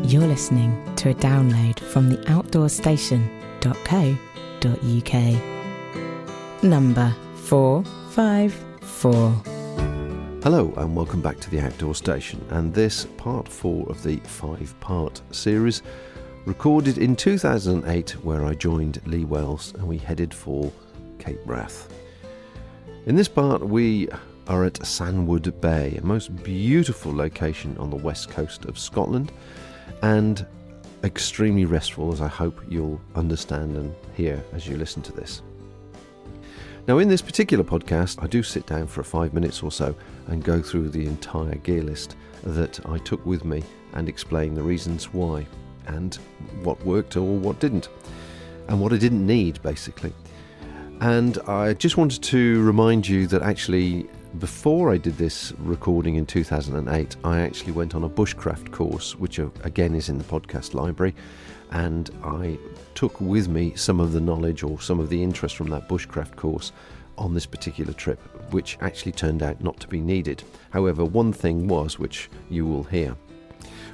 You're listening to a download from the outdoorstation.co.uk. Number 454. Hello and welcome back to the Outdoor Station, and this part 4 of the 5-part series recorded in 2008, where I joined Lee Wells and we headed for Cape Wrath. In this part we are at Sandwood Bay, a most beautiful location on the west coast of Scotland, and extremely restful, as I hope you'll understand and hear as you listen to this. Now, in this particular podcast, I do sit down for 5 minutes or so and go through the entire gear list that I took with me and explain the reasons why and what worked or what didn't, and what I didn't need, basically. And I just wanted to remind you that actually, before I did this recording in 2008, I actually went on a bushcraft course, which again is in the podcast library, and I took with me some of the knowledge or some of the interest from that bushcraft course on this particular trip, which actually turned out not to be needed. However, one thing was, which you will hear.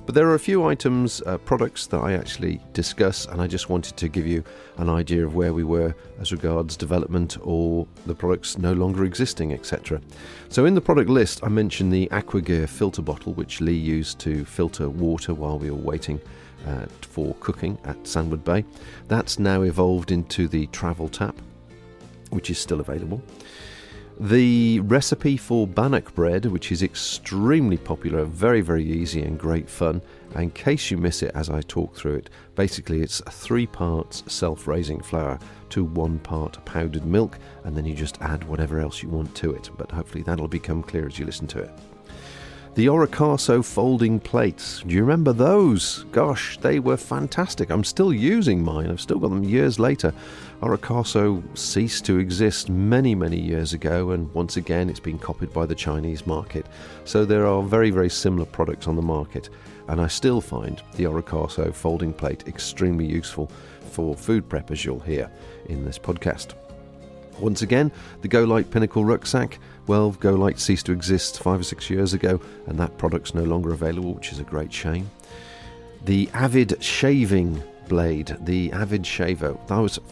But there are a few items, products that I actually discuss, and I just wanted to give you an idea of where we were as regards development or the products no longer existing, etc. So in the product list, I mentioned the Aquagear filter bottle, which Lee used to filter water while we were waiting for cooking at Sandwood Bay. That's now evolved into the travel tap, which is still available. The recipe for bannock bread, which is extremely popular, very, very easy and great fun. And in case you miss it as I talk through it, basically it's 3 parts self-raising flour to 1 part powdered milk, and then you just add whatever else you want to it. But hopefully that'll become clear as you listen to it. The Orocasso folding plates. Do you remember those? Gosh, they were fantastic. I'm still using mine. I've still got them years later. Orocasso ceased to exist many, many years ago, and once again it's been copied by the Chinese market. So there are very, very similar products on the market, and I still find the Orocasso folding plate extremely useful for food prep, as you'll hear in this podcast. Once again, the Golight Pinnacle rucksack. Well, Golight ceased to exist 5 or 6 years ago, and that product's no longer available, which is a great shame. The Avid shaving blade, the Avid Shaver.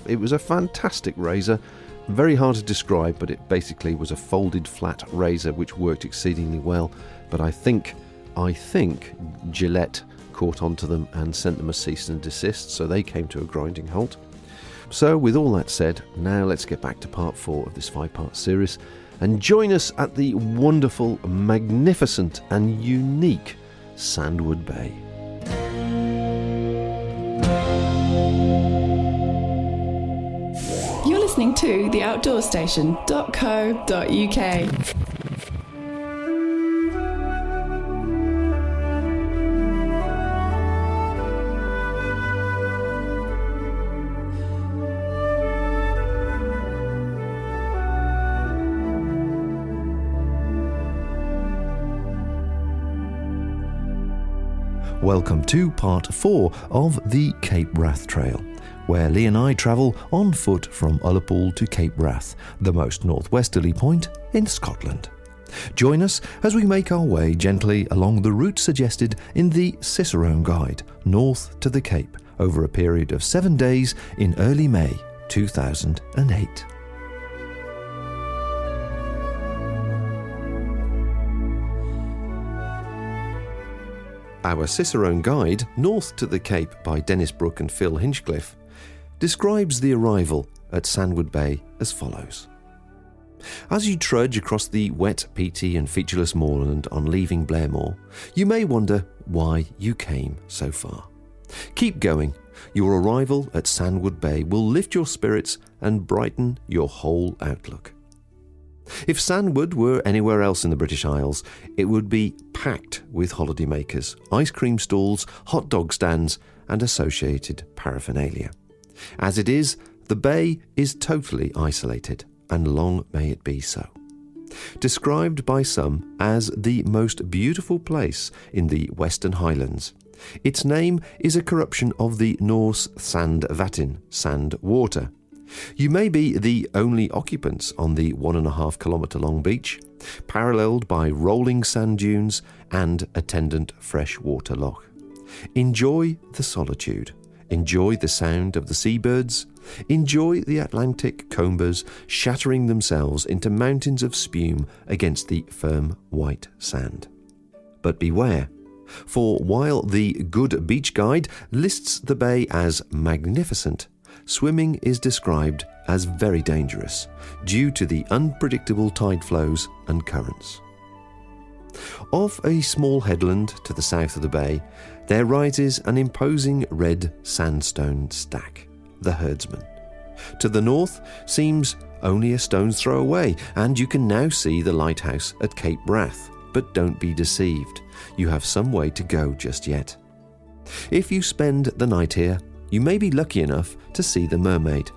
It was a fantastic razor, very hard to describe, but it basically was a folded flat razor which worked exceedingly well. But I think Gillette caught onto them and sent them a cease and desist, so they came to a grinding halt. So with all that said, now let's get back to part 4 of this 5-part series and join us at the wonderful, magnificent and unique Sandwood Bay. You're listening to the outdoorstation.co.uk. Welcome to part 4 of the Cape Wrath Trail, where Lee and I travel on foot from Ullapool to Cape Wrath, the most northwesterly point in Scotland. Join us as we make our way gently along the route suggested in the Cicerone Guide, north to the Cape, over a period of 7 days in early May 2008. Our Cicerone Guide, North to the Cape by Dennis Brooke and Phil Hinchcliffe, describes the arrival at Sandwood Bay as follows. As you trudge across the wet, peaty and featureless moorland on leaving Blairmore, you may wonder why you came so far. Keep going. Your arrival at Sandwood Bay will lift your spirits and brighten your whole outlook. If Sandwood were anywhere else in the British Isles, it would be packed with holidaymakers, ice cream stalls, hot dog stands and associated paraphernalia. As it is, the bay is totally isolated, and long may it be so. Described by some as the most beautiful place in the Western Highlands, its name is a corruption of the Norse sandvatn, sand water. You may be the only occupants on the 1.5 kilometre long beach, paralleled by rolling sand dunes and attendant freshwater loch. Enjoy the solitude. Enjoy the sound of the seabirds. Enjoy the Atlantic combers shattering themselves into mountains of spume against the firm white sand. But beware, for while the Good Beach Guide lists the bay as magnificent, swimming is described as very dangerous due to the unpredictable tide flows and currents. Off a small headland to the south of the bay, there rises an imposing red sandstone stack, the Herdsman. To the north seems only a stone's throw away, and you can now see the lighthouse at Cape Wrath. But don't be deceived, you have some way to go just yet. If you spend the night here, you may be lucky enough to see the mermaid.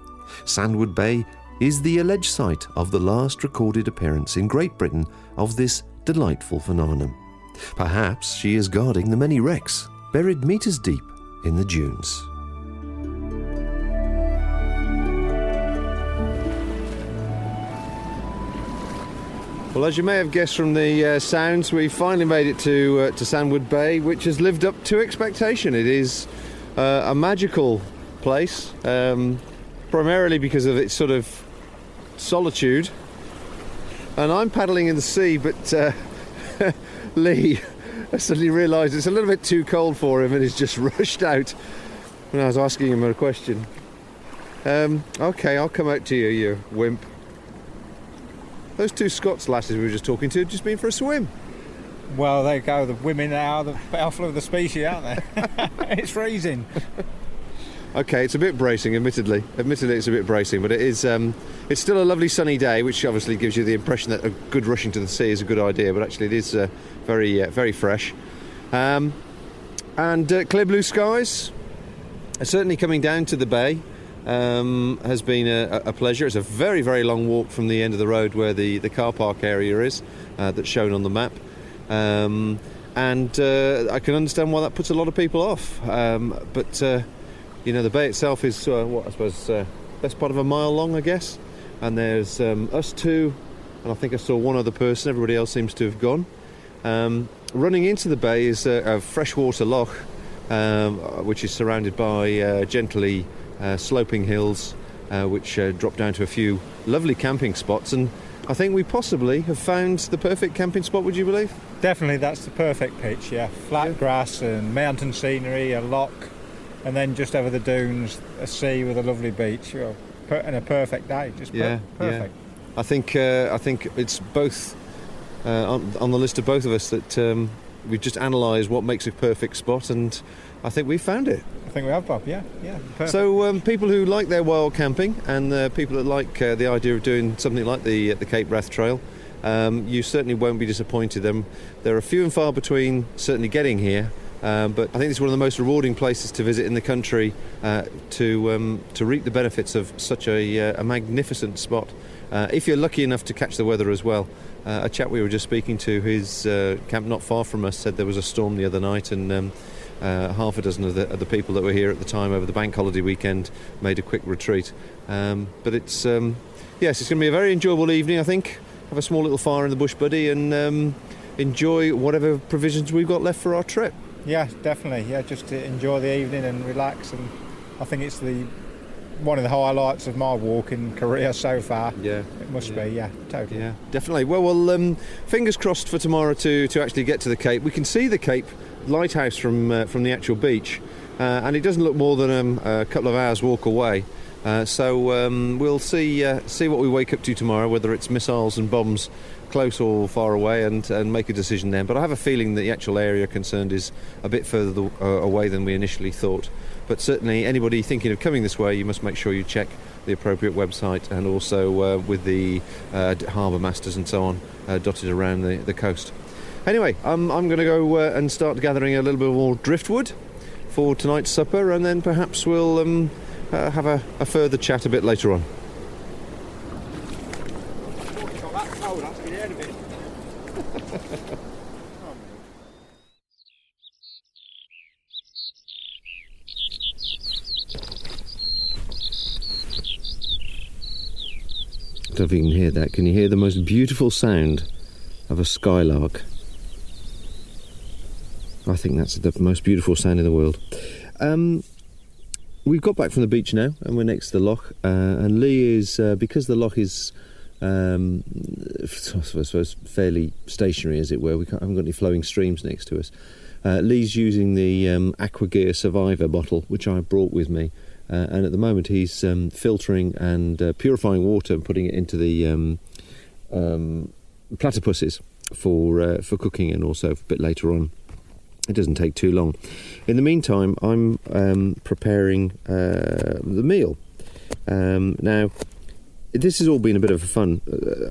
Sandwood Bay is the alleged site of the last recorded appearance in Great Britain of this delightful phenomenon. Perhaps she is guarding the many wrecks buried metres deep in the dunes. Well, as you may have guessed from the sounds, we finally made it to Sandwood Bay, which has lived up to expectation. It is a magical place, primarily because of its sort of solitude. And I'm paddling in the sea, but Lee has suddenly realised it's a little bit too cold for him and he's just rushed out when I was asking him a question. Okay, I'll come out to you, you wimp. Those two Scots lasses we were just talking to have just been for a swim. Well, there you go. The women are the alpha of the species, aren't they? It's freezing. Okay, it's a bit bracing, admittedly. Admittedly, it's a bit bracing, but it is. It's still a lovely sunny day, which obviously gives you the impression that a good rushing to the sea is a good idea. But actually, it is very fresh, and clear blue skies are certainly coming down to the bay. Has been a pleasure. It's a very long walk from the end of the road where the car park area is, that's shown on the map, and I can understand why that puts a lot of people off. But you know, the bay itself is best part of a mile long, I guess. And there's us two, and I think I saw one other person. Everybody else seems to have gone. Running into the bay is a freshwater loch, which is surrounded by gently sloping hills, which drop down to a few lovely camping spots, and I think we possibly have found the perfect camping spot, would you believe? Definitely, that's the perfect pitch, yeah. Flat grass and mountain scenery, a loch, and then just over the dunes, a sea with a lovely beach, and a perfect day, just perfect. Yeah. I think it's both on the list of both of us that we've just analysed what makes a perfect spot, and I think we've found it. I think we have, Bob, yeah. Perfect. So people who like their wild camping and people that like the idea of doing something like the Cape Wrath Trail, you certainly won't be disappointed. There are few and far between certainly getting here, but I think it's one of the most rewarding places to visit in the country to reap the benefits of such a magnificent spot. If you're lucky enough to catch the weather as well. A chap we were just speaking to, his camp not far from us, said there was a storm the other night, and half a dozen of the people that were here at the time over the bank holiday weekend made a quick retreat. But it's yes, it's going to be a very enjoyable evening, I think. Have a small little fire in the bush, buddy, and enjoy whatever provisions we've got left for our trip. Yeah, definitely. Yeah, just to enjoy the evening and relax, and I think it's one of the highlights of my walking career so far. Yeah, it must be. Yeah, totally. Yeah, definitely. Well, fingers crossed for tomorrow to actually get to the Cape. We can see the Cape lighthouse from the actual beach, and it doesn't look more than a couple of hours walk away. So we'll see what we wake up to tomorrow, whether it's missiles and bombs close or far away, and make a decision then. But I have a feeling that the actual area concerned is a bit further away than we initially thought. But certainly anybody thinking of coming this way, you must make sure you check the appropriate website, and also with the harbour masters and so on dotted around the coast. Anyway, I'm going to go and start gathering a little bit more driftwood for tonight's supper, and then perhaps we'll have a further chat a bit later on. I don't know if you can hear that. Can you hear the most beautiful sound of a skylark? I think that's the most beautiful sound in the world. We've got back from the beach now, and we're next to the loch. And Lee is, because the loch is, I suppose, fairly stationary, as it were. We haven't got any flowing streams next to us. Lee's using the Aquagear Survivor bottle, which I brought with me. And at the moment he's filtering and purifying water and putting it into the platypuses for cooking, and also a bit later on. It doesn't take too long. In the meantime, I'm preparing the meal. Now, this has all been a bit of fun.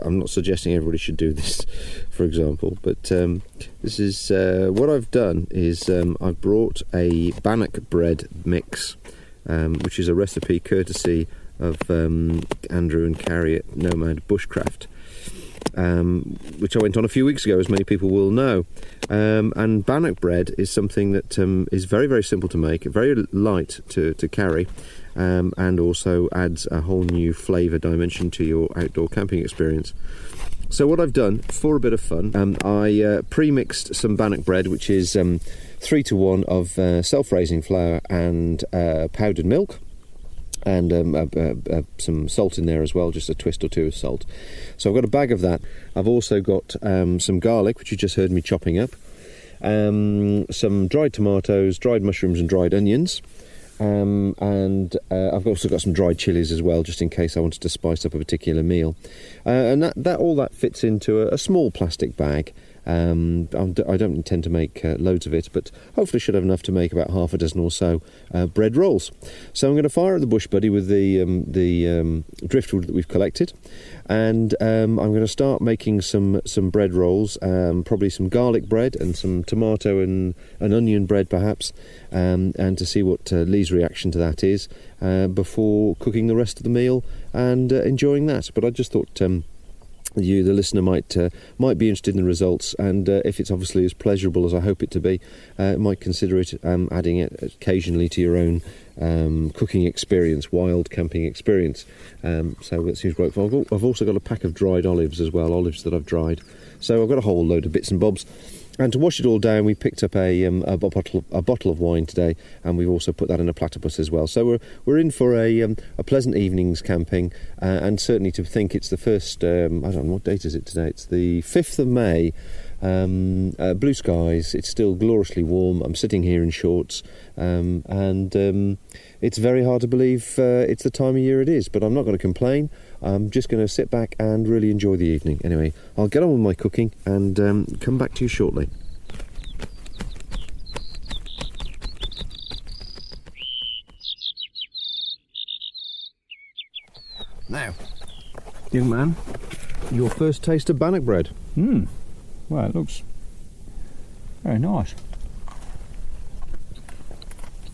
I'm not suggesting everybody should do this, for example, but this is what I've done is I've brought a bannock bread mix, which is a recipe courtesy of Andrew and Carrie at Nomad Bushcraft, which I went on a few weeks ago, as many people will know. And bannock bread is something that is very, very simple to make, very light to carry, and also adds a whole new flavour dimension to your outdoor camping experience. So what I've done, for a bit of fun, I pre-mixed some bannock bread, which is 3-to-1 of self-raising flour and powdered milk, and some salt in there as well, just a twist or two of salt. So I've got a bag of that. I've also got some garlic, which you just heard me chopping up, some dried tomatoes, dried mushrooms and dried onions, and I've also got some dried chilies as well, just in case I wanted to spice up a particular meal. And that all that fits into a small plastic bag. I don't intend to make loads of it, but hopefully should have enough to make about half a dozen or so bread rolls. So I'm going to fire at the bush buddy with the driftwood that we've collected, and I'm going to start making some bread rolls, probably some garlic bread and some tomato and an onion bread perhaps, and to see what Lee's reaction to that is before cooking the rest of the meal and enjoying that. But I just thought you, the listener, might be interested in the results, and if it's obviously as pleasurable as I hope it to be, might consider it adding it occasionally to your own cooking experience, wild camping experience. So that seems great. I've also got a pack of dried olives as well, olives that I've dried. So I've got a whole load of bits and bobs. And to wash it all down, we picked up a bottle of wine today, and we've also put that in a platypus as well. So we're in for a pleasant evening's camping, and certainly to think it's the first. I don't know, what date is it today? It's the 5th of May. Blue skies. It's still gloriously warm. I'm sitting here in shorts, and it's very hard to believe it's the time of year it is. But I'm not going to complain. I'm just going to sit back and really enjoy the evening. Anyway, I'll get on with my cooking and come back to you shortly. Now, young man, your first taste of bannock bread. Well, it looks very nice.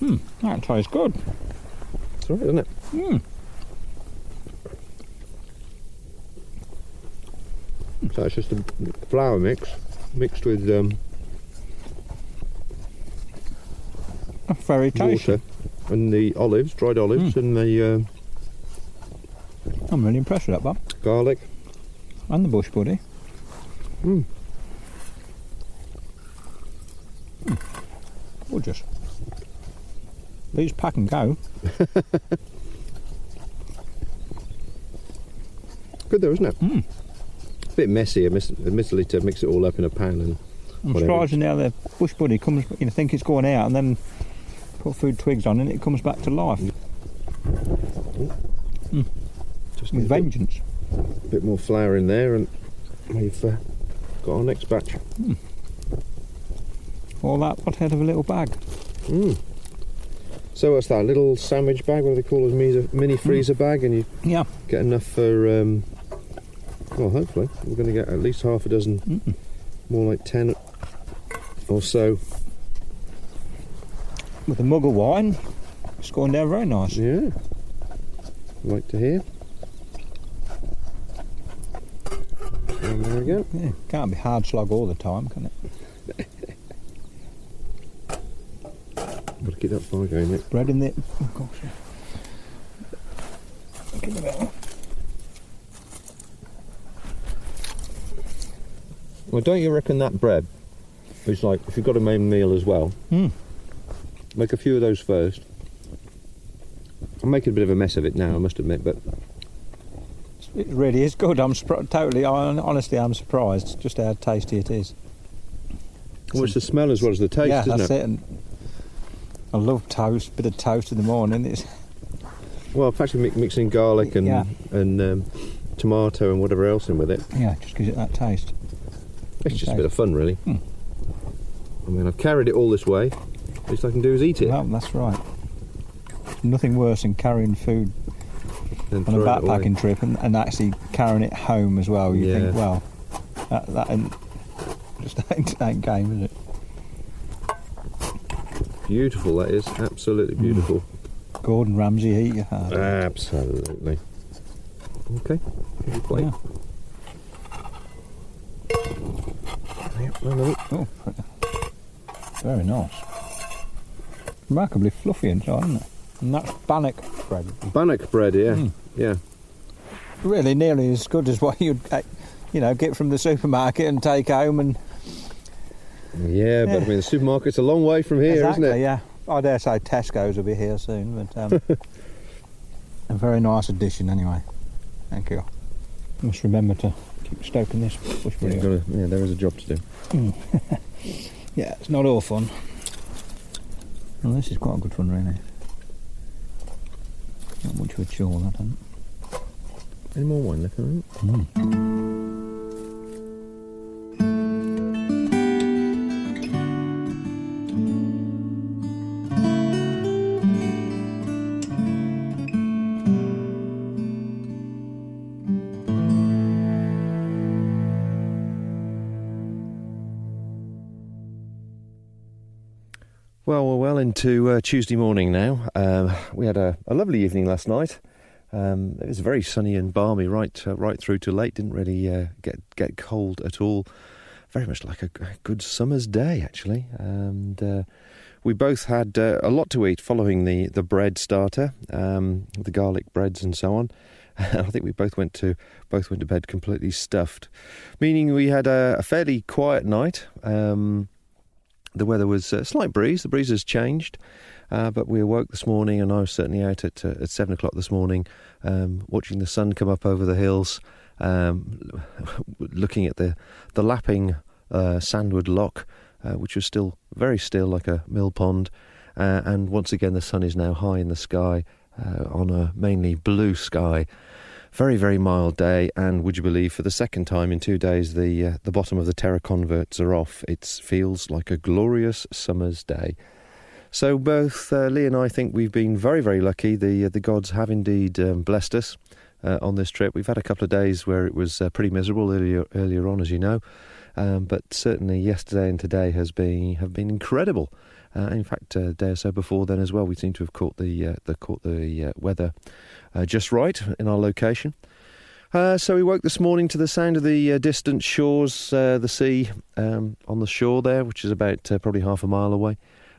That tastes good. It's all right, isn't it? So it's just a flour mix mixed with Very tasty. water and the olives, dried olives, and the I'm really impressed with that, Bob. garlic. And the bush buddy. Gorgeous. These pack and go. Good though, isn't it? A bit messy, admittedly, to mix it all up in a pan and I'm whatever. surprised now the bush buddy comes, you think it's going out, and then put food twigs on and it comes back to life. Just With need vengeance. a bit more flour in there, and we've got our next batch. All that pot out of a little bag. So what's that, little sandwich bag, what do they call it, mini freezer bag, and you Yeah. get enough for, well, hopefully we're going to get at least half a dozen, more like 10 or so. With a mug of wine, it's going down very nice. Yeah, like to hear. And there again. Yeah, can't be hard slog all the time, can it? Got to keep that fire going, Nick. Bread in the... Oh gosh, yeah. Give me that one. Well, don't you reckon that bread It's like, if you've got a main meal as well, make a few of those first. I'm making a bit of a mess of it now, I must admit, but... It really is good. Honestly, I'm surprised just how tasty it is. Well, it's the smell as well as the taste, yeah, isn't that's it? it. And I love toast, bit of toast in the morning. It's Well, actually mixing garlic and tomato and whatever else in with it. yeah, just gives it that taste. It's just a bit of fun, really. I mean, I've carried it all this way. Least I can do is eat it. Well, that's right. Nothing worse than carrying food And on a throw it away. backpacking trip and actually carrying it home as well. You think, well, that ain't, just ain't game, is it? Beautiful, that is. Absolutely beautiful. Gordon Ramsay, eat your heart. Absolutely. Okay. Here's your plate. Yep, I love it. Oh, very nice. Remarkably fluffy inside, isn't it? And that's bannock bread. Bannock bread, yeah. Yeah. Really nearly as good as what you'd, get from the supermarket and take home and... Yeah, but I mean, the supermarket's a long way from here, exactly, isn't it? Yeah. I dare say Tesco's will be here soon, but a very nice addition anyway. Thank you. Must remember to keep stoking this bush burger. Yeah, there is a job to do. Yeah, it's not all fun. Well, this is quite good fun, really. Not much of a chore, that, isn't it? Any more wine left, haven't Well, we're well into Tuesday morning now. We had a lovely evening last night. It was very sunny and balmy right through to late. Didn't really get cold at all. Very much like a good summer's day, actually. And we both had a lot to eat following the bread starter, the garlic breads and so on. I think we both went to bed completely stuffed, meaning we had a fairly quiet night. The weather was a slight breeze. The breeze has changed, but we awoke this morning, and I was certainly out at 7 o'clock this morning, watching the sun come up over the hills, looking at the lapping Sandwood Loch, which was still very still like a mill pond, and once again the sun is now high in the sky, on a mainly blue sky. Very, very mild day, and would you believe, for the second time in 2 days, the bottom of the Terra converts are off. It feels like a glorious summer's day. So both Lee and I think we've been very, very lucky. The gods have indeed blessed us on this trip. We've had a couple of days where it was pretty miserable earlier on, as you know, but certainly yesterday and today have been incredible. In fact, a day or so before then as well, we seem to have caught the weather just right in our location. So we woke this morning to the sound of the distant shores, the sea on the shore there, which is about probably half a mile away.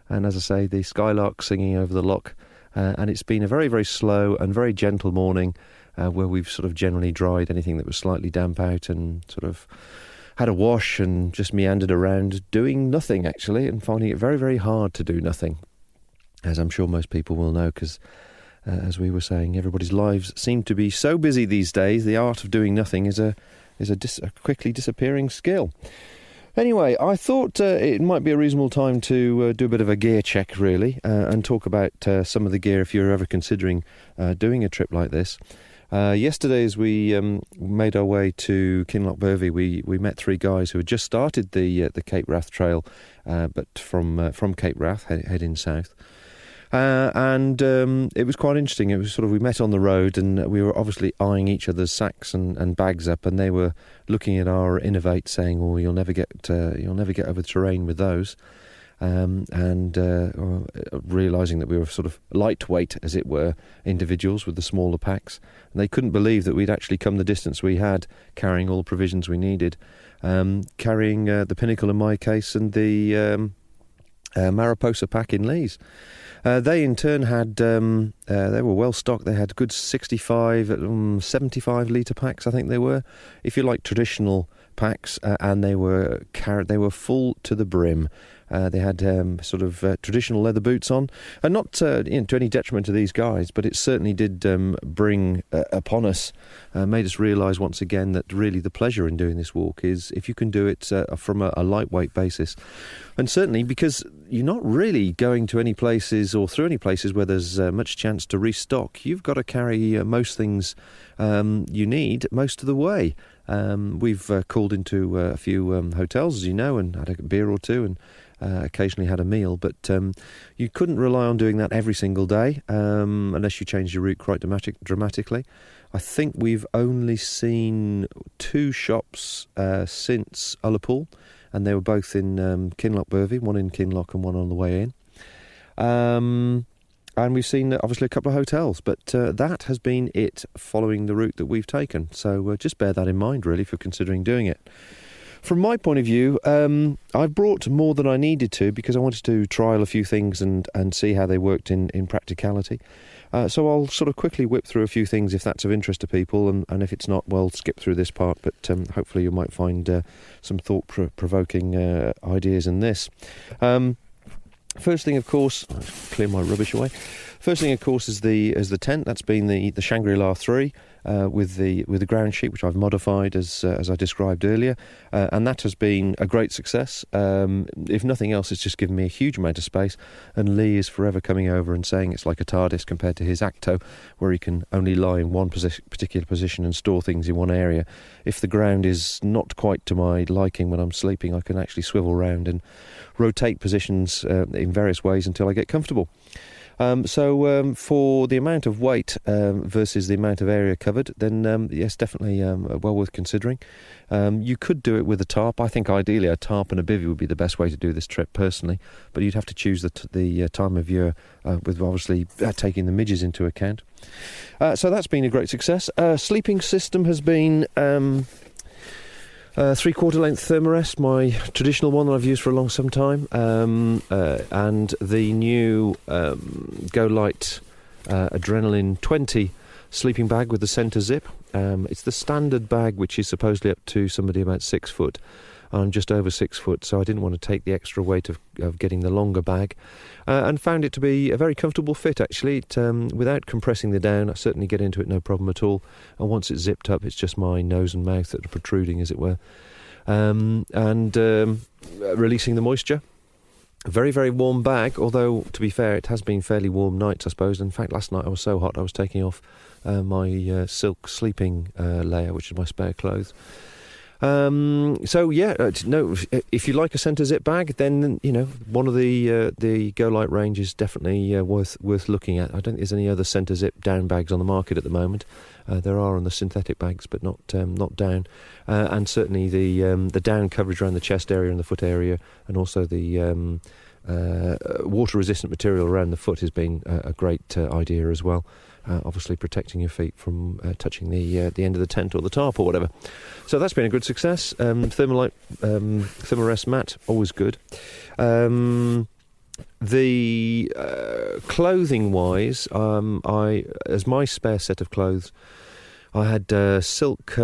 And as I say, the skylark singing over the loch. And it's been a very, very slow and very gentle morning where we've sort of generally dried anything that was slightly damp out and sort of had a wash and just meandered around doing nothing, actually, and finding it very, very hard to do nothing, as I'm sure most people will know, because as we were saying, everybody's lives seem to be so busy these days. The art of doing nothing is a quickly disappearing skill. Anyway, I thought it might be a reasonable time to do a bit of a gear check, really, and talk about some of the gear if you're ever considering doing a trip like this. Yesterday, as we made our way to Kinlochbervie, we met three guys who had just started the Cape Wrath Trail, but from Cape Wrath heading south. And it was quite interesting. It was sort of, we met on the road and we were obviously eyeing each other's sacks and bags up, and they were looking at our Innovate, saying, "Oh, you'll never get over the terrain with those," and realising that we were sort of lightweight, as it were, individuals with the smaller packs. And they couldn't believe that we'd actually come the distance we had, carrying all the provisions we needed, carrying the Pinnacle in my case and the Mariposa pack in Lee's. They in turn had, they were well stocked. They had good 65, 75 litre packs, I think they were. If you like traditional packs, and they were full to the brim. They had sort of traditional leather boots on, and not to any detriment to these guys, but it certainly did bring upon us, made us realise once again that really the pleasure in doing this walk is if you can do it from a lightweight basis. And certainly because you're not really going to any places or through any places where there's much chance to restock. You've got to carry most things you need most of the way. We've called into a few hotels, as you know, and had a beer or two and occasionally had a meal, but you couldn't rely on doing that every single day unless you changed your route quite dramatically. I think we've only seen 2 shops since Ullapool, and they were both in Kinloch Burvey, one in Kinloch and one on the way in. And we've seen, obviously, a couple of hotels, but that has been it following the route that we've taken. So just bear that in mind, really, if you're considering doing it. From my point of view, I've brought more than I needed to because I wanted to trial a few things and see how they worked in practicality. So I'll sort of quickly whip through a few things if that's of interest to people, and if it's not, well, skip through this part, but hopefully you might find some thought-provoking ideas in this. First thing, of course, I'll clear my rubbish away. First thing, of course, is the tent. That's been the Shangri-La 3 with the ground sheet, which I've modified as I described earlier, and that has been a great success. If nothing else, it's just given me a huge amount of space. And Lee is forever coming over and saying it's like a TARDIS compared to his Acto, where he can only lie in one particular position and store things in one area. If the ground is not quite to my liking when I'm sleeping, I can actually swivel round and rotate positions in various ways until I get comfortable. So for the amount of weight versus the amount of area covered, then yes, definitely well worth considering. You could do it with a tarp. I think ideally a tarp and a bivvy would be the best way to do this trip personally, but you'd have to choose the time of year with obviously taking the midges into account. So that's been a great success. Sleeping system has been 3/4 length Thermarest, my traditional one that I've used for some time, and the new Go Light Adrenaline 20 sleeping bag with the centre zip. It's the standard bag, which is supposedly up to somebody about 6 foot. I'm just over 6 foot, so I didn't want to take the extra weight of getting the longer bag, and found it to be a very comfortable fit, actually. It, without compressing the down, I certainly get into it no problem at all, and once it's zipped up, it's just my nose and mouth that are protruding, as it were, and releasing the moisture. A very, very warm bag, although, to be fair, it has been fairly warm nights, I suppose. In fact, last night I was so hot I was taking off my silk sleeping layer, which is my spare clothes. So yeah, no. If you like a centre zip bag, then one of the Go Light range is definitely worth looking at. I don't think there's any other centre zip down bags on the market at the moment. There are on the synthetic bags, but not down. And certainly the down coverage around the chest area and the foot area, and also the water-resistant material around the foot has been a great idea as well. Obviously protecting your feet from touching the end of the tent or the tarp or whatever. So that's been a good success. Thermarest mat, always good. The clothing-wise, as my spare set of clothes, I had silk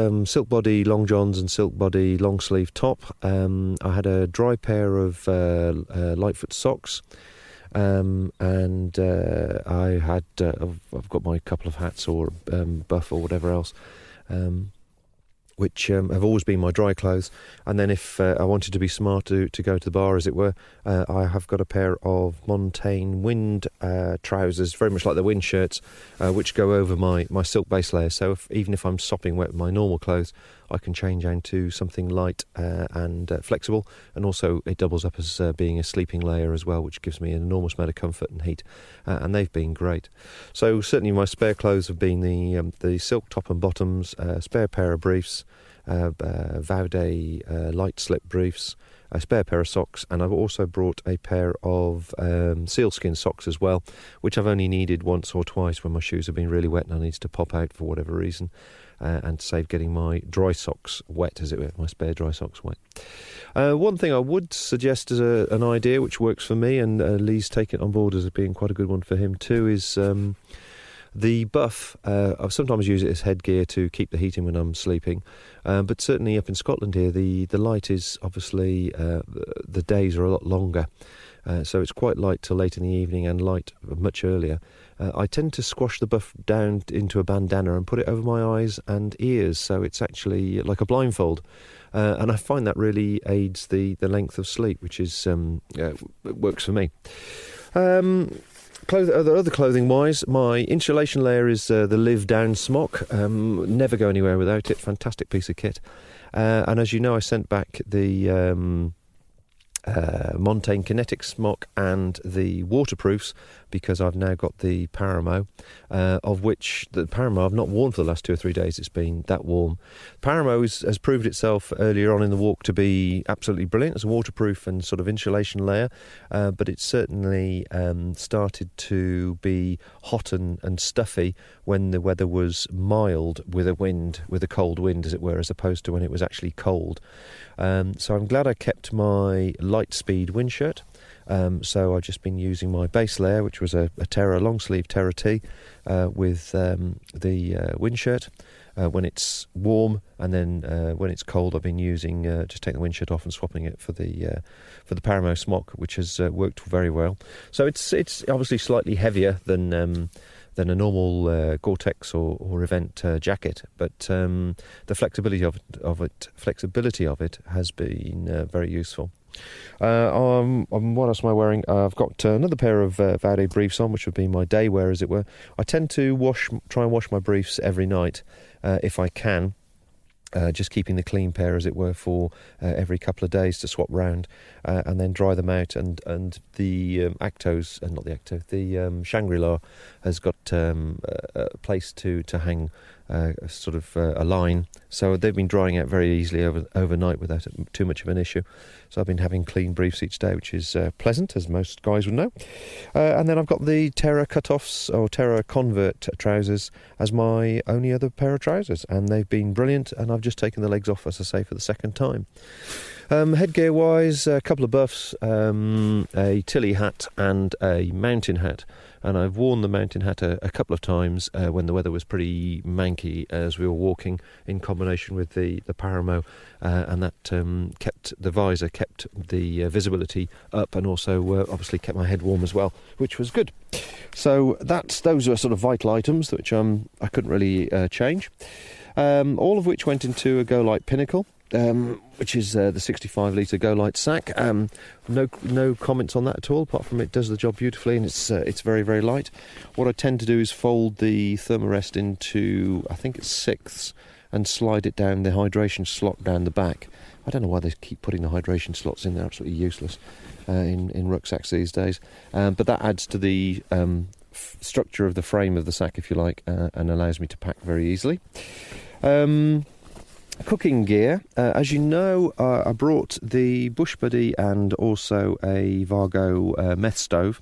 body long johns and silk body long sleeve top. I had a dry pair of Lightfoot socks. And I had I've got my couple of hats or buff or whatever else, which have always been my dry clothes. And then if I wanted to be smart to go to the bar, as it were, I have got a pair of Montane wind trousers, very much like the wind shirts, which go over my silk base layer. So even if I'm sopping wet with my normal clothes, I can change into something light and flexible, and also it doubles up as being a sleeping layer as well, which gives me an enormous amount of comfort and heat, and they've been great. So certainly my spare clothes have been the silk top and bottoms, spare pair of briefs, Vaude light slip briefs, a spare pair of socks, and I've also brought a pair of sealskin socks as well, which I've only needed once or twice when my shoes have been really wet and I need to pop out for whatever reason, and save getting my dry socks wet, as it were, my spare dry socks wet. One thing I would suggest as an idea which works for me, and Lee's taken it on board as being quite a good one for him too, is The buff, I sometimes use it as headgear to keep the heat in when I'm sleeping, but certainly up in Scotland here, the light is obviously, the days are a lot longer, so it's quite light till late in the evening and light much earlier. I tend to squash the buff down into a bandana and put it over my eyes and ears, so it's actually like a blindfold, and I find that really aids the length of sleep, which is it works for me. Other clothing-wise, my insulation layer is the Live Down smock. Never go anywhere without it. Fantastic piece of kit. And as you know, I sent back the Montane Kinetic smock and the waterproofs because I've now got the Paramo, of which the Paramo I've not worn for the last 2 or 3 days. It's been that warm. Paramo has proved itself earlier on in the walk to be absolutely brilliant as a waterproof and sort of insulation layer, but it's certainly started to be hot and stuffy when the weather was mild with a cold wind, as it were, as opposed to when it was actually cold. So I'm glad I kept my light speed wind shirt. So I've just been using my base layer, which was a Terra long sleeve Terra T, with the wind shirt when it's warm, and then when it's cold, I've been using just taking the wind shirt off and swapping it for the Paramo smock, which has worked very well. So it's obviously slightly heavier than a normal Gore-Tex or event jacket, but the flexibility of it has been very useful. What else am I wearing? I've got another pair of Vaude briefs on, which would be my day wear, as it were. I tend to try and wash my briefs every night if I can. Just keeping the clean pair, as it were, for every couple of days to swap round, and then dry them out. And the Actos, not the Acto, the Shangri-La has got a place to hang sort of a line, so they've been drying out very easily overnight without too much of an issue. So I've been having clean briefs each day, which is pleasant, as most guys would know. And then I've got the Terra Cut-Offs or Terra Convert trousers as my only other pair of trousers, and they've been brilliant, and I've just taken the legs off, as I say, for the second time. Headgear wise, a couple of buffs, a Tilly hat and a mountain hat, and I've worn the mountain hat a couple of times when the weather was pretty manky as we were walking, in combination with the Paramo, and that kept the visor, kept the visibility up, and also obviously kept my head warm as well, which was good. So those are sort of vital items which I couldn't really change, all of which went into a Go Light Pinnacle, which is the 65 litre Go Light sack. No comments on that at all, apart from it does the job beautifully, and it's very, very light. What I tend to do is fold the Thermarest into, I think it's sixths, and slide it down the hydration slot down the back. I don't know why they keep putting the hydration slots in. They're absolutely useless in rucksacks these days. But that adds to the structure of the frame of the sack, if you like, and allows me to pack very easily. Cooking gear. As you know, I brought the Bush Buddy and also a Vargo meth stove.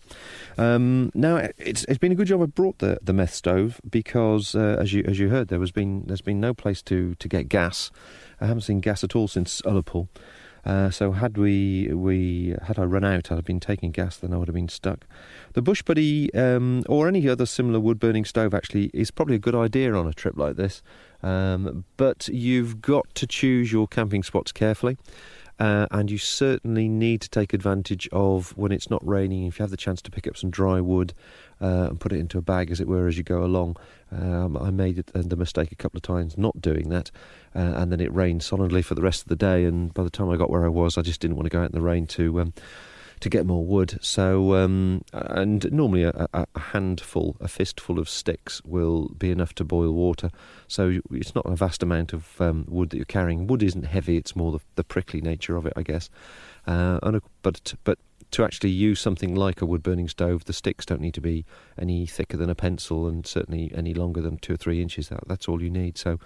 Now, it's been a good job I brought the meth stove, because as you heard, there's been no place to get gas. I haven't seen gas at all since Ullapool. So had I run out, I'd have been taking gas, then I would have been stuck. The Bush Buddy, or any other similar wood-burning stove, actually, is probably a good idea on a trip like this. But you've got to choose your camping spots carefully. And you certainly need to take advantage of when it's not raining. If you have the chance to pick up some dry wood and put it into a bag, as it were, as you go along. I made the mistake a couple of times not doing that, and then it rained solidly for the rest of the day, and by the time I got where I was, I just didn't want to go out in the rain to get more wood. So, and normally a fistful of sticks will be enough to boil water. So it's not a vast amount of wood that you're carrying. Wood isn't heavy; it's more the prickly nature of it, I guess. But to actually use something like a wood-burning stove, the sticks don't need to be any thicker than a pencil, and certainly any longer than 2 or 3 inches. That's all you need. So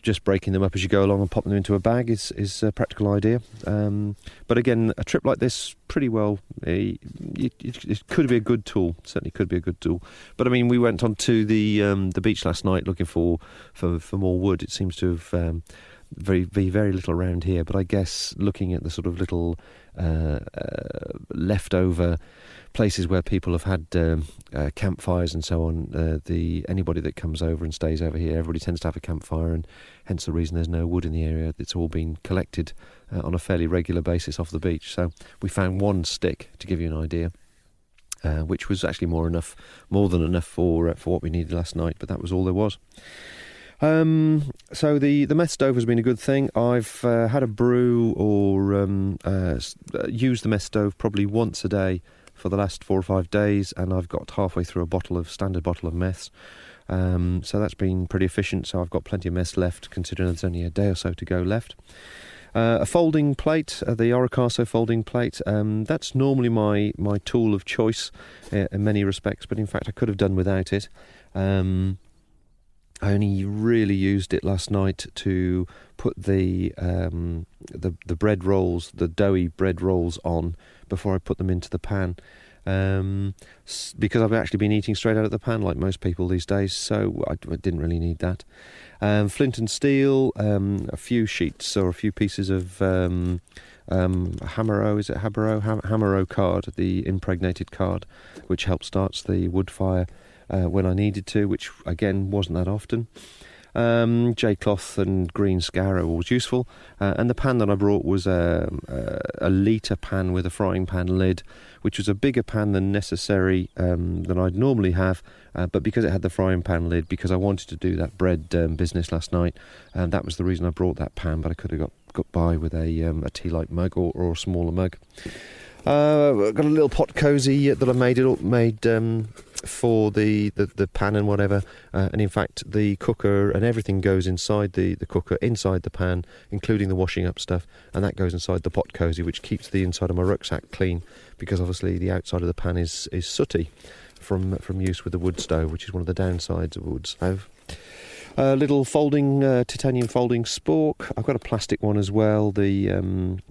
just breaking them up as you go along and popping them into a bag is a practical idea. But again, a trip like this, pretty well, it could be a good tool. Certainly could be a good tool. But I mean, we went on to the beach last night looking for more wood. It seems to have very little around here. But I guess looking at the sort of little leftover places where people have had campfires and so on, anybody that comes over and stays over here, everybody tends to have a campfire, and hence the reason there's no wood in the area. It's all been collected on a fairly regular basis off the beach. So we found one stick, to give you an idea, which was actually more than enough for what we needed last night, but that was all there was. So the meth stove has been a good thing. I've had a brew or used the meth stove probably once a day for the last 4 or 5 days, and I've got halfway through a standard bottle of meths. So that's been pretty efficient. So I've got plenty of meths left, considering there's only a day or so to go left. A folding plate, the Orocaso folding plate, that's normally my tool of choice in many respects, but in fact I could have done without it. I only really used it last night to put the bread rolls, the doughy bread rolls on before I put them into the pan. Because I've actually been eating straight out of the pan like most people these days, so I didn't really need that. Flint and steel, a few sheets or a few pieces of Hamero card, the impregnated card, which helps starts the wood fire when I needed to, which again wasn't that often. J-cloth and green scour was useful, and the pan that I brought was a litre pan with a frying pan lid, which was a bigger pan than necessary than I'd normally have, but because it had the frying pan lid, because I wanted to do that bread business last night, that was the reason I brought that pan, but I could have got by with a tea-light mug or a smaller mug. I've got a little pot cosy that I made for the pan and whatever, and in fact the cooker and everything goes inside the cooker, inside the pan, including the washing up stuff, and that goes inside the pot cosy, which keeps the inside of my rucksack clean, because obviously the outside of the pan is sooty from use with the wood stove, which is one of the downsides of a wood stove. A little titanium folding spork. I've got a plastic one as well, the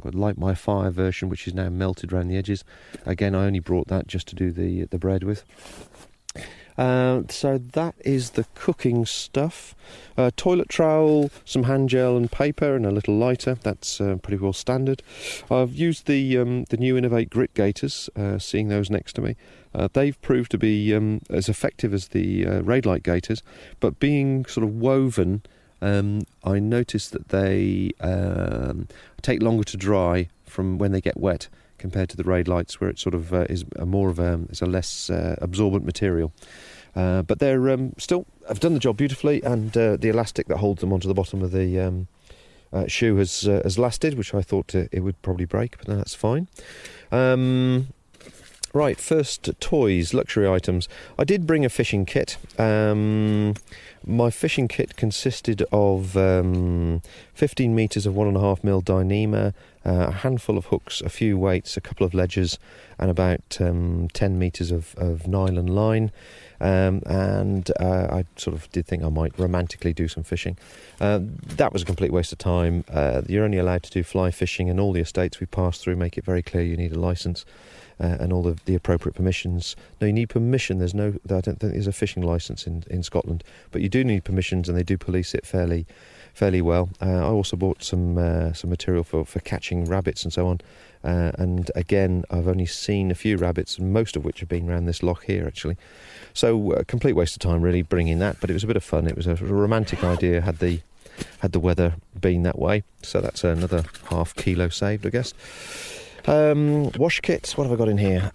Light My Fire version, which is now melted around the edges. Again, I only brought that just to do the bread with. So that is the cooking stuff. Toilet trowel, some hand gel and paper, and a little lighter. That's pretty well standard. I've used the new Innovate grit gaiters, seeing those next to me. They've proved to be as effective as the Raidlight gaiters, but being sort of woven, I noticed that they take longer to dry from when they get wet compared to the Raidlights, where it sort of is a less absorbent material. But they're still have done the job beautifully, and the elastic that holds them onto the bottom of the shoe has lasted, which I thought it would probably break, but that's fine. Right, first toys, luxury items. I did bring a fishing kit. My fishing kit consisted of 15 metres of 1.5mm Dyneema, a handful of hooks, a few weights, a couple of ledgers, and about 10 metres of nylon line. And I sort of did think I might romantically do some fishing. That was a complete waste of time. You're only allowed to do fly fishing, and all the estates we pass through make it very clear you need a licence. And all the appropriate permissions. No, you need permission. I don't think there's a fishing licence in Scotland, but you do need permissions, and they do police it fairly well. I also bought some material for catching rabbits and so on. And again, I've only seen a few rabbits, most of which have been around this loch here actually. So a complete waste of time really bringing that, but it was a bit of fun. It was a romantic idea had the weather been that way. So that's another ½ kilo saved, I guess. Wash kits, what have I got in here?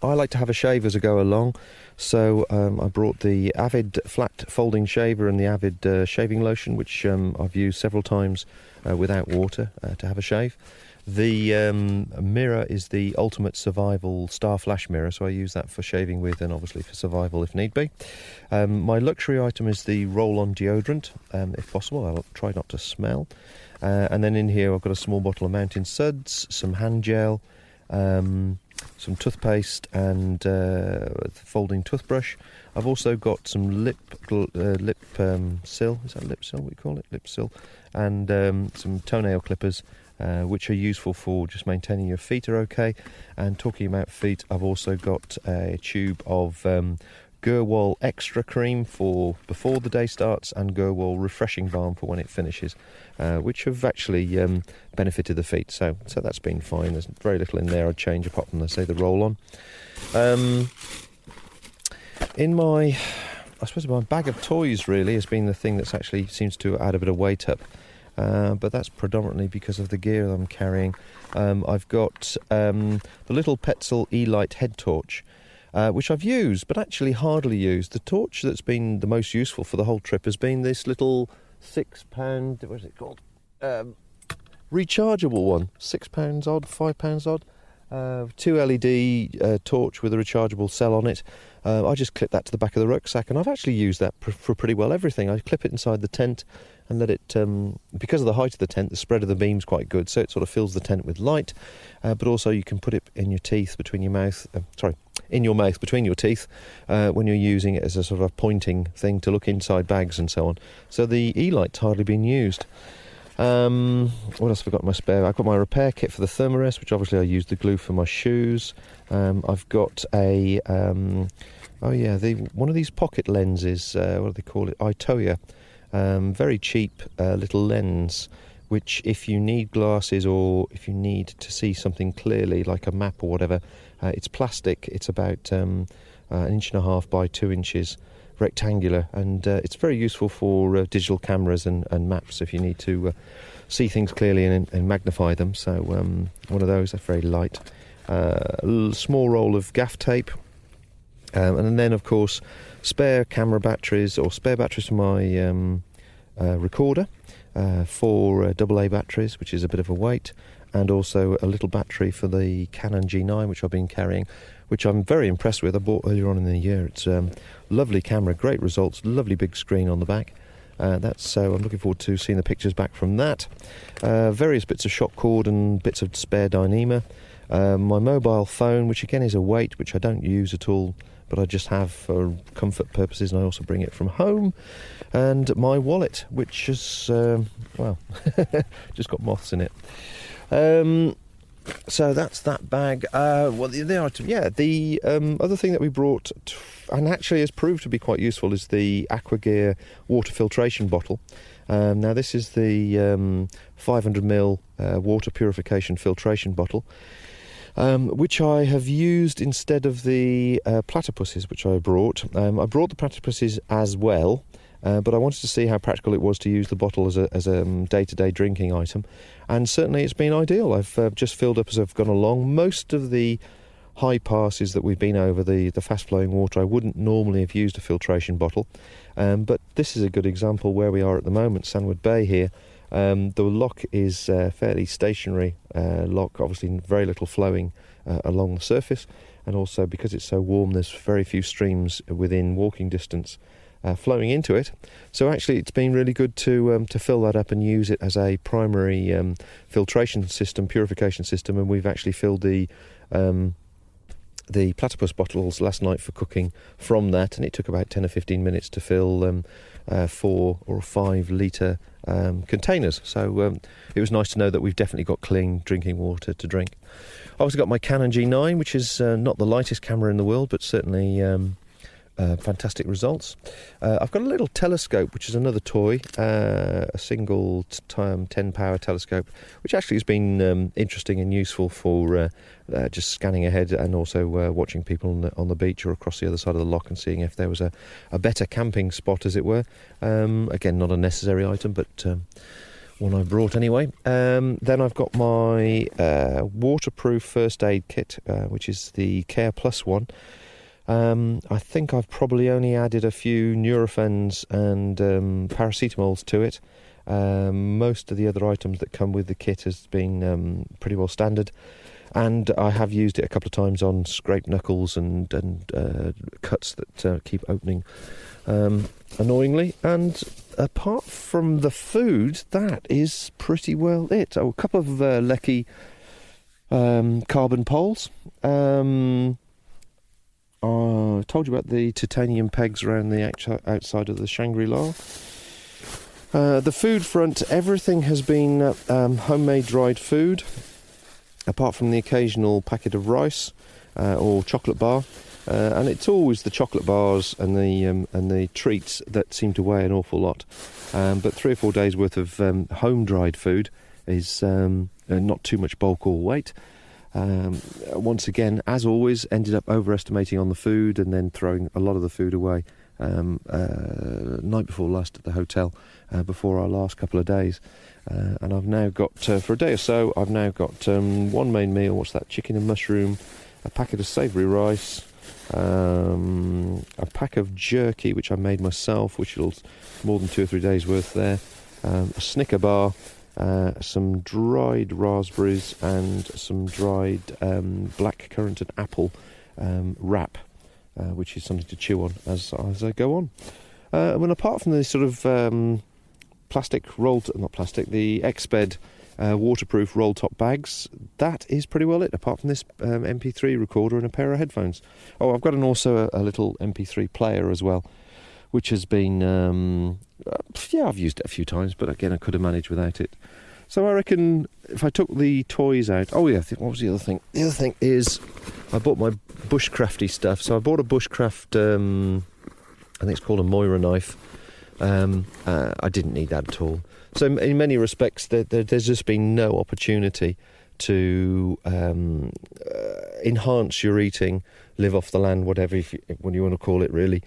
I like to have a shave as I go along, so I brought the Avid flat folding shaver and the Avid shaving lotion, which I've used several times without water to have a shave. The mirror is the Ultimate Survival Star Flash mirror, so I use that for shaving with and obviously for survival if need be. My luxury item is the roll-on deodorant, if possible. I'll try not to smell. And then in here I've got a small bottle of Mountain Suds, some hand gel, some toothpaste and folding toothbrush. I've also got some lip seal, is that lip seal we call it? Lip seal. And some toenail clippers, which are useful for just maintaining your feet are okay. And talking about feet, I've also got a tube of Gerwol Extra Cream for before the day starts, and Gerwol Refreshing Balm for when it finishes, which have actually benefited the feet. So that's been fine. There's very little in there I'd change apart from, the roll-on. In my bag of toys really has been the thing that's actually seems to add a bit of weight up. But that's predominantly because of the gear I'm carrying. I've got the little Petzl E-Light head torch, which I've used, but actually hardly used. The torch that's been the most useful for the whole trip has been this little £6, what is it called? Rechargeable one, £6 odd, £5 odd. 2 LED torch with a rechargeable cell on it. I just clip that to the back of the rucksack, and I've actually used that for pretty well everything. I clip it inside the tent and let it, because of the height of the tent, the spread of the beam's quite good, so it sort of fills the tent with light, but also you can put it in your teeth between your mouth, in your mouth between your teeth when you're using it as a sort of a pointing thing to look inside bags and so on. So the E-Light's hardly been used. What else have I got in my spare? I've got my repair kit for the Thermarest, which obviously I use the glue for my shoes. I've got a one of these pocket lenses, what do they call it? Itoya. Very cheap little lens, which if you need glasses or if you need to see something clearly, like a map or whatever, it's plastic. It's about 1.5 inches by 2 inches, rectangular, and it's very useful for digital cameras and maps if you need to see things clearly and magnify them. So one of those, that's very light. A small roll of gaff tape, and then of course spare camera batteries or spare batteries for my recorder, 4 AA batteries, which is a bit of a weight, and also a little battery for the Canon G9, which I've been carrying, which I'm very impressed with. I bought earlier on in the year. It's lovely camera, great results, lovely big screen on the back. So I'm looking forward to seeing the pictures back from that. Various bits of shock cord and bits of spare Dyneema. My mobile phone, which again is a weight, which I don't use at all, but I just have for comfort purposes, and I also bring it from home. And my wallet, which is, just got moths in it. So that's that bag. The item, the other thing that we brought, and actually has proved to be quite useful, is the Aquagear water filtration bottle. Now this is the 500ml water purification filtration bottle, which I have used instead of the platypuses, which I brought. I brought the platypuses as well, but I wanted to see how practical it was to use the bottle as a day-to-day drinking item, and certainly it's been ideal. I've just filled up as I've gone along. Most of the high passes that we've been over, the fast-flowing water, I wouldn't normally have used a filtration bottle, but this is a good example where we are at the moment, Sandwood Bay here. The lock is fairly stationary lock, obviously very little flowing along the surface, and also because it's so warm there's very few streams within walking distance flowing into it. So actually it's been really good to fill that up and use it as a primary filtration system, purification system, and we've actually filled the platypus bottles last night for cooking from that, and it took about 10 or 15 minutes to fill 4 or 5 litre containers. So it was nice to know that we've definitely got clean drinking water to drink. I've also got my Canon G9, which is not the lightest camera in the world, but certainly fantastic results. I've got a little telescope, which is another toy, a single 10 power telescope, which actually has been interesting and useful for just scanning ahead, and also watching people on the beach or across the other side of the loch and seeing if there was a better camping spot, as it were. Again, not a necessary item, but one I brought anyway. Then I've got my waterproof first aid kit, which is the Care Plus one. I think I've probably only added a few Nurophens and paracetamols to it. Most of the other items that come with the kit has been pretty well standard, and I have used it a couple of times on scraped knuckles and cuts that keep opening annoyingly. And apart from the food, that is pretty well it. Oh, a couple of Lecky carbon poles. I told you about the titanium pegs around the outside of the Shangri-La. The food front, everything has been homemade dried food, apart from the occasional packet of rice or chocolate bar. And it's always the chocolate bars and the treats that seem to weigh an awful lot. But 3 or 4 days worth of home-dried food is not too much bulk or weight. Once again, as always, ended up overestimating on the food and then throwing a lot of the food away. Night before last at the hotel, before our last couple of days. And I've now got, for a day or so, I've now got one main meal. What's that? Chicken and mushroom, a packet of savoury rice, a pack of jerky, which I made myself, which will more than 2 or 3 days worth there, a Snicker bar, some dried raspberries and some dried black currant and apple wrap, which is something to chew on as I go on. When apart from the sort of plastic rolled, not plastic, the Exped waterproof roll top bags, that is pretty well it, apart from this MP3 recorder and a pair of headphones. Oh, I've got also a little MP3 player as well, which has been, I've used it a few times, but again, I could have managed without it. So I reckon if I took the toys out... Oh yeah, what was the other thing? The other thing is I bought my bushcrafty stuff. So I bought a bushcraft, I think it's called a Moira knife. I didn't need that at all. So in many respects, there's just been no opportunity to enhance your eating, live off the land, whatever what you want to call it, really,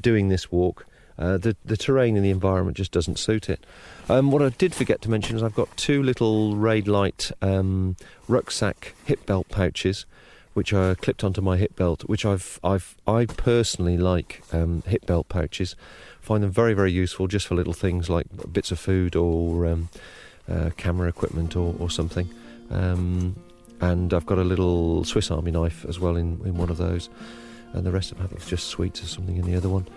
doing this walk. The terrain and the environment just doesn't suit it. What I did forget to mention is I've got 2 little Raid Light rucksack hip belt pouches, which are clipped onto my hip belt, which I personally like hip belt pouches. Find them very, very useful just for little things like bits of food or camera equipment or something. And I've got a little Swiss Army knife as well in one of those, and the rest of them have just sweets or something in the other one.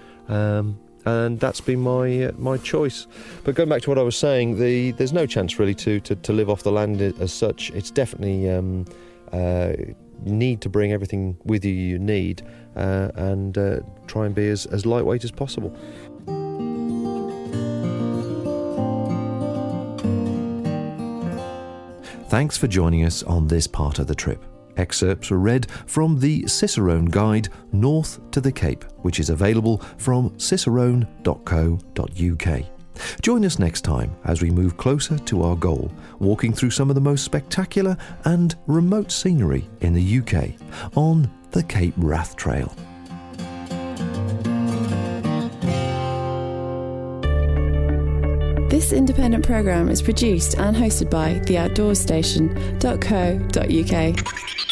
And that's been my choice. But going back to what I was saying, there's no chance really to live off the land as such. It's definitely you need to bring everything with you need, and try and be as lightweight as possible. Thanks for joining us on this part of the trip. Excerpts were read from the Cicerone Guide North to the Cape, which is available from cicerone.co.uk. Join us next time as we move closer to our goal, walking through some of the most spectacular and remote scenery in the UK on the Cape Wrath Trail. This independent programme is produced and hosted by theoutdoorstation.co.uk.